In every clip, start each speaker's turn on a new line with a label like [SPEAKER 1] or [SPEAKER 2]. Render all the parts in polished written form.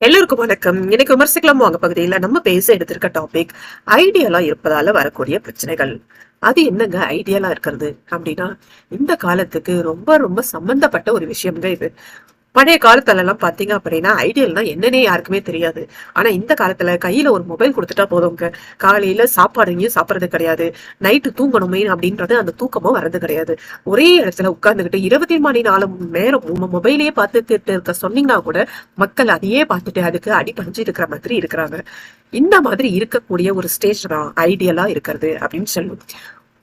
[SPEAKER 1] எல்லோருக்கும் வணக்கம். இன்னைக்கு விமர்சிக்கலாம் வாங்க பகுதியில நம்ம பேச எடுத்திருக்க டாபிக் ஐடியலா இருப்பதால வரக்கூடிய பிரச்சனைகள். அது என்னங்க ஐடியலா இருக்கிறது அப்படின்னா, இந்த காலத்துக்கு ரொம்ப ரொம்ப சம்பந்தப்பட்ட ஒரு விஷயம்ங்க இது. பழைய காலத்துல எல்லாம் பாத்தீங்க அப்படின்னா ஐடியல்னா என்னன்னே யாருக்குமே தெரியாது. ஆனா இந்த காலத்துல கையில ஒரு மொபைல் கொடுத்துட்டா போதுங்க. காலையில சாப்பாடுங்கயும் சாப்பிடறது கிடையாது, நைட்டு தூங்கணுமே அப்படின்றது அந்த தூக்கமும் வர்றது கிடையாது. ஒரே இடத்துல உட்கார்ந்துகிட்டு 24 மணி நேரம் மொபைலே பார்த்துக்கிட்டு இருக்க சொன்னீங்கன்னா கூட மக்கள் அதையே பார்த்துட்டு அதுக்கு அடிபணிஞ்சு இருக்கிற மாதிரி இருக்கிறாங்க. இந்த மாதிரி இருக்கக்கூடிய ஒரு ஸ்டேஜ் தான் ஐடியலா இருக்கிறது அப்படின்னு சொல்லுவோம்.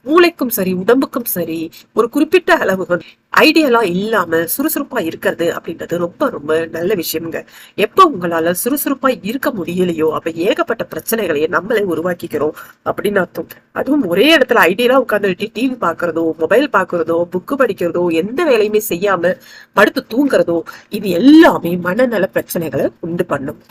[SPEAKER 1] மூளைக்கும் சரி உடம்புக்கும் சரி ஒரு குறிப்பிட்ட அளவு ஐடியலா இல்லாம சுறுசுறுப்பா இருக்கிறது அப்படின்றது ரொம்ப ரொம்ப நல்ல விஷயம்ங்க. எப்ப உங்களால சுறுசுறுப்பா இருக்க முடியலையோ அப்ப ஏகப்பட்ட பிரச்சனைகளையே நம்மளே உருவாக்கிக்கிறோம் அப்படின்னு அர்த்தம். அதுவும் ஒரே இடத்துல ஐடியலா உட்கார்ந்துட்டு டிவி பாக்குறதோ, மொபைல் பாக்குறதோ, புக்கு படிக்கிறதோ, எந்த வேலையுமே செய்யாம படுத்து தூங்குறதோ, இது எல்லாமே மனநல பிரச்சனைகளை உண்டு பண்ணும்.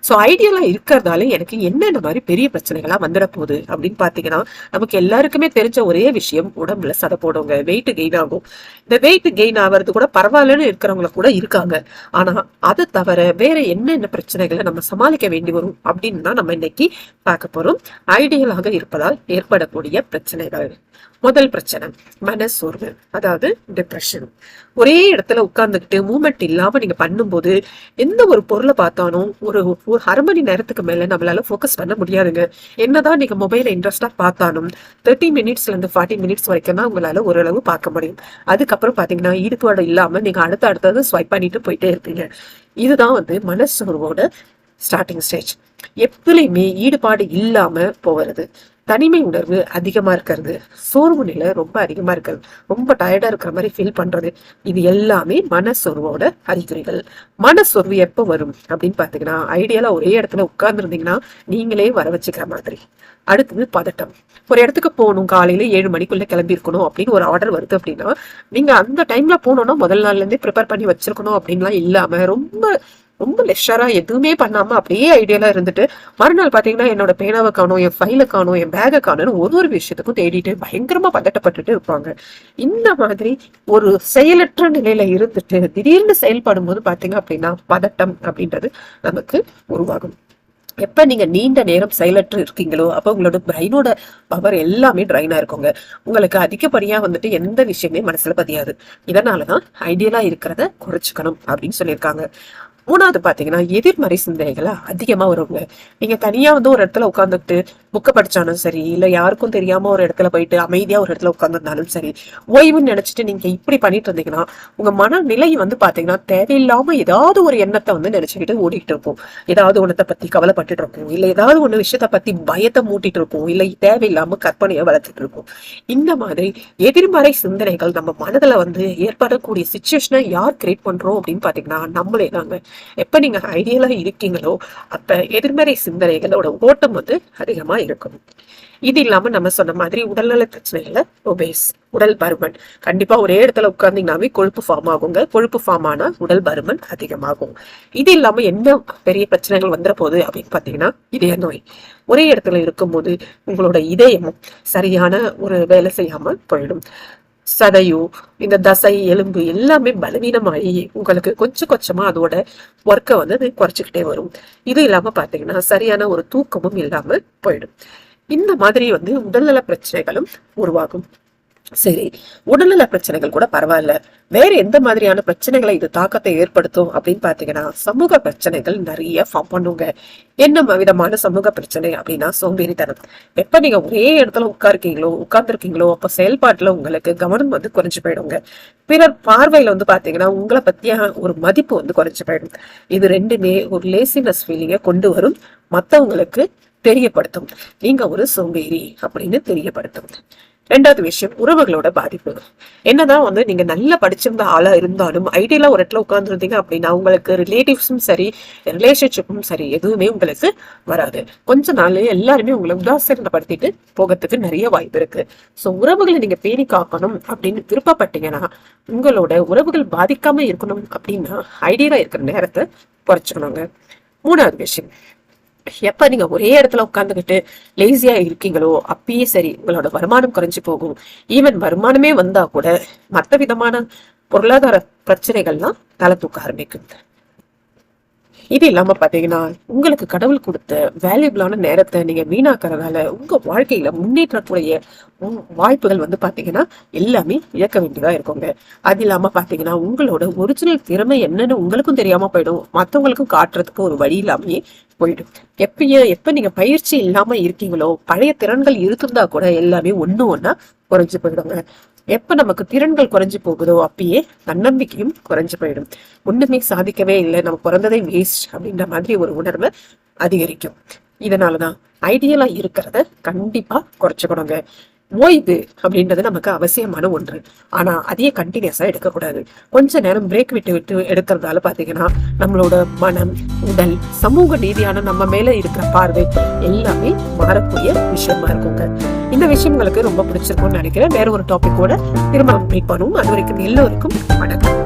[SPEAKER 1] சோ ஐடியலா இருக்கிறதால எனக்கு என்னென்ன மாதிரி பெரிய பிரச்சனைகளா வந்துட போகுது அப்படின்னு பாத்தீங்கன்னா, நமக்கு எல்லாருக்குமே தெரிஞ்ச ஒரே விஷயம், உடம்புல சதை போடுங்க, வெயிட் கெயின் ஆகும். இந்த வெயிட் கெயின் ஆகிறது கூட பரவாயில்லன்னு இருக்கிறவங்க கூட இருக்காங்க. ஆனா அதை தவிர வேற என்னென்ன பிரச்சனைகளை நம்ம சமாளிக்க வேண்டி வரும் அப்படின்னு தான் நம்ம இன்னைக்கு பார்க்க போறோம். ஐடியலாக இருப்பதால் ஏற்படக்கூடிய பிரச்சனைகள். முதல் பிரச்சனை மனசோர்வு, அதாவது டிப்ரெஷன். ஒரே இடத்துல உட்கார்ந்துகிட்டு மூமெண்ட் இல்லாம நீங்க பண்ணும்போது எந்த ஒரு பொருளை பார்த்தாலும் ஒரு ஒரு அரை மணி நேரத்துக்கு மேல நம்மளால போக்கஸ் பண்ண முடியாதுங்க. என்னதான் நீங்க மொபைல இன்ட்ரெஸ்டா பார்த்தாலும் 30 மினிட்ஸ்ல இருந்து 40 மினிட்ஸ் வரைக்கும் தான் உங்களால ஓரளவு பார்க்க முடியும். அதுக்கப்புறம் பாத்தீங்கன்னா ஈடுபாடு இல்லாம நீங்க அடுத்தது ஸ்வைப் பண்ணிட்டு போயிட்டே இருப்பீங்க. இதுதான் மனசோர்வோட ஸ்டார்டிங் ஸ்டேஜ். எப்பவுமே ஈடுபாடு இல்லாம போகிறது, தனிமை உணர்வு அதிகமா இருக்கிறது, சோர்வு நிலை ரொம்ப அதிகமா இருக்கிறது, ரொம்ப டயர்டா இருக்கிற மாதிரி ஃபீல் பண்றது, இது எல்லாமே மனசோர்வோட அறிகுறிகள். மனசோர்வு எப்ப வரும் அப்படின்னு பாத்தீங்கன்னா, ஐடியலா ஒரே இடத்துல உட்கார்ந்து இருந்தீங்கன்னா நீங்களே வர வச்சுக்கிற மாதிரி. அடுத்தது பதட்டம். ஒரு இடத்துக்கு போகணும், காலையில 7 மணிக்குள்ள கிளம்பி இருக்கணும் அப்படின்னு ஒரு ஆர்டர் வருது அப்படின்னா, நீங்க அந்த டைம்ல போனோம்னா முதல் நாள்ல இருந்தே ப்ரிப்பேர் பண்ணி வச்சிருக்கணும் அப்படின்லாம் இல்லாம ரொம்ப ரொம்ப லெஷரா எதுவுமே பண்ணாம அப்படியே ஐடியலா இருந்துட்டு மறுநாள் பாத்தீங்கன்னா என்னோட பேனாவை காணும், என் ஃபைலை காணும், என் பேகை காணும்னு ஒரு விஷயத்துக்கும் தேடிட்டு பயங்கரமா பதட்டப்பட்டுட்டு இருப்பாங்க. இந்த மாதிரி ஒரு செயலற்ற நிலையில இருந்துட்டு திடீர்னு செயல்படும் போது பாத்தீங்க அப்படின்னா பதட்டம் அப்படின்றது நமக்கு உருவாகும். எப்ப நீங்க நீண்ட நேரம் செயலற்று இருக்கீங்களோ அப்ப உங்களோட பிரெயினோட பவர் எல்லாமே ட்ரைனா இருக்குங்க. உங்களுக்கு அதிகப்படியா எந்த விஷயமே மனசுல பதியாது. இதனாலதான் ஐடியலா இருக்கிறத குறைச்சுக்கணும் அப்படின்னு சொல்லியிருக்காங்க. மூணாவது பாத்தீங்கன்னா எதிர்மறை சிந்தனைகளை அதிகமா வருங்க. நீங்க தனியா ஒரு இடத்துல உட்காந்துட்டு புக்க படிச்சாலும் சரி, இல்ல யாருக்கும் தெரியாம ஒரு இடத்துல போயிட்டு அமைதியா ஒரு இடத்துல உட்காந்துருந்தாலும் சரி, ஓய்வுன்னு நினைச்சிட்டு நீங்க இப்படி பண்ணிட்டு இருந்தீங்கன்னா உங்க மனநிலை பாத்தீங்கன்னா தேவையில்லாம ஏதாவது ஒரு எண்ணத்தை நினைச்சுக்கிட்டு ஓடிட்டு இருக்கும். ஏதாவது ஒண்ணத்தை பத்தி கவலைப்பட்டுட்டு இருக்கும், இல்ல ஏதாவது ஒண்ணு விஷயத்த பத்தி பயத்தை மூட்டிட்டு இருக்கும், இல்ல தேவையில்லாம கற்பனையை வளர்த்துட்டு இருக்கும். இந்த மாதிரி எதிர்மறை சிந்தனைகள் நம்ம மனதுல ஏற்படக்கூடிய சிச்சுவேஷனை யார் கிரியேட் பண்றோம் அப்படின்னு பாத்தீங்கன்னா நம்மளே தாங்க. எப்ப நீங்க ஐடியலா இருக்கீங்களோ அப்ப எதிர்மறை சிந்தனைகளோட ஓட்டம் அதிகமா இருக்கும். இது இல்லாம நம்ம சொன்ன மாதிரி உடல்நல பிரச்சனைகளை, ஒபேஸ், உடல் பருமன். கண்டிப்பா ஒரே இடத்துல உட்கார்ந்தீங்கன்னாவே கொழுப்பு ஃபார்ம் ஆகுங்க. கொழுப்பு ஃபார்ம் ஆனா உடல் பருமன் அதிகமாகும். இது இல்லாம என்ன பெரிய பிரச்சனைகள் வந்துட போகுது அப்படின்னு பாத்தீங்கன்னா இதய நோய். ஒரே இடத்துல இருக்கும்போது உங்களோட இதயமும் சரியான ஒரு வேலை செய்யாமல் போயிடும். சதையோ இந்த தசை எலும்பு எல்லாமே பலவீனமாகி உங்களுக்கு கொஞ்சம் கொஞ்சமா அதோட ஒர்க்கை அது குறைச்சிக்கிட்டே வரும். இது இல்லாம பாத்தீங்கன்னா சரியான ஒரு தூக்கமும் இல்லாம போயிடும். இந்த மாதிரி உடல்நல பிரச்சனைகளும் உருவாகும். சரி, உடல்நல பிரச்சனைகள் கூட பரவாயில்ல, வேற எந்த மாதிரியான பிரச்சனைகளை இது தாக்கத்தை ஏற்படுத்தும் அப்படின்னு பாத்தீங்கன்னா சமூக பிரச்சனைகள் நிறைய ஃபார்ம் பண்ணுங்க. என்ன விதமான சமூக பிரச்சனை அப்படின்னா சோம்பேறித்தனம். எப்ப நீங்க ஒரே இடத்துல உட்கார்ந்துருக்கீங்களோ அப்ப செயல்பாட்டுல உங்களுக்கு கவனம் குறைஞ்சு போயிடுங்க. பிறர் பார்வையில பாத்தீங்கன்னா உங்களை பத்திய ஒரு மதிப்பு குறைஞ்சு போயிடும். இது ரெண்டுமே ஒரு லேசினஸ் ஃபீலிங்கை கொண்டு வரும், மத்தவங்களுக்கு தெரியப்படுத்தும் நீங்க ஒரு சோம்பேறி அப்படின்னு தெரியப்படுத்தும். ரெண்டாவது விஷயம் உறவுகளோட பாதிப்பு. என்னதான் நீங்க நல்லா படிச்சிருந்த ஆளா இருந்தாலும் ஐடியலா ஒரு இடத்துல உட்கார்ந்து இருந்தீங்க அப்படின்னா உங்களுக்கு ரிலேட்டிவ்ஸும் சரி, ரிலேஷன்ஷிப்பும் சரி எதுவுமே உங்களுக்கு வராது. கொஞ்ச நாள் எல்லாருமே உங்களை உதாசீனப்படுத்திட்டு போகிறதுக்கு நிறைய வாய்ப்பு இருக்கு. சோ உறவுகளை நீங்க பேணி காக்கணும் அப்படின்னு விருப்பப்பட்டீங்கன்னா, உங்களோட உறவுகள் பாதிக்காம இருக்கணும் அப்படின்னா ஐடியலா இருக்கிற நேரத்தை குறைச்சுக்கணுங்க. மூணாவது விஷயம், எப்ப நீங்க ஒரே இடத்துல உட்கார்ந்துகிட்டு லேசியா இருக்கீங்களோ அப்பயே சரி உங்களோட வருமானம் குறைஞ்சு போகும். ஈவன் வருமானமே வந்தா கூட மற்ற விதமான பொருளாதார பிரச்சனைகள்லாம் தலை தூக்க ஆரம்பிக்கும். இது இல்லாம பாத்தீங்கன்னா உங்களுக்கு கடவுள் கொடுத்த வேல்யூபிளான நேரத்தை நீங்க வீணாக்குறதால உங்க வாழ்க்கையில முன்னேற்றக்கூடிய வாய்ப்புகள் வந்து பாத்தீங்கன்னா எல்லாமே இழக்க வேண்டியதா இருக்குங்க. அது இல்லாம பாத்தீங்கன்னா உங்களோட ஒரிஜினல் திறமை என்னன்னு உங்களுக்கும் தெரியாம போயிடும், மத்தவங்களுக்கும் காட்டுறதுக்கு ஒரு வழி இல்லாமயே போயிடும். எப்ப நீங்க பயிற்சி இல்லாம இருக்கீங்களோ, பழைய திறன்கள் இருந்தா கூட எல்லாமே ஒண்ணா குறைஞ்சு போயிடுங்க. எப்ப நமக்கு திறன்கள் குறைஞ்சு போகுதோ அப்பயே தன்னம்பிக்கையும் குறைஞ்சு போயிடும். ஒண்ணுமே சாதிக்கவே இல்லை, நம்ம பிறந்ததே வேஸ்ட் அப்படின்ற மாதிரி ஒரு உணர்வு அதிகரிக்கும். இதனாலதான் ஐடியலா இருக்கிறத கண்டிப்பா குறைச்சுக்கணுங்க. ஓய்வு அப்படின்றது நமக்கு அவசியமான ஒன்று. ஆனா அதையே கண்டினியூஸா எடுக்கக்கூடாது. கொஞ்ச நேரம் பிரேக் விட்டு விட்டு எடுக்கிறதால பாத்தீங்கன்னா நம்மளோட மனம், உடல், சமூக ரீதியான நம்ம மேல இருக்கிற பார்வை எல்லாமே மாறக்கூடிய விஷயமா இருக்குங்க. இந்த விஷயம் உங்களுக்கு ரொம்ப பிடிச்சிருக்கும்னு நினைக்கிறேன். வேற ஒரு டாபிக்கோட திரும்ப மீட் பண்ணுவோம். அது வரைக்கும் எல்லோருக்கும் வணக்கம்.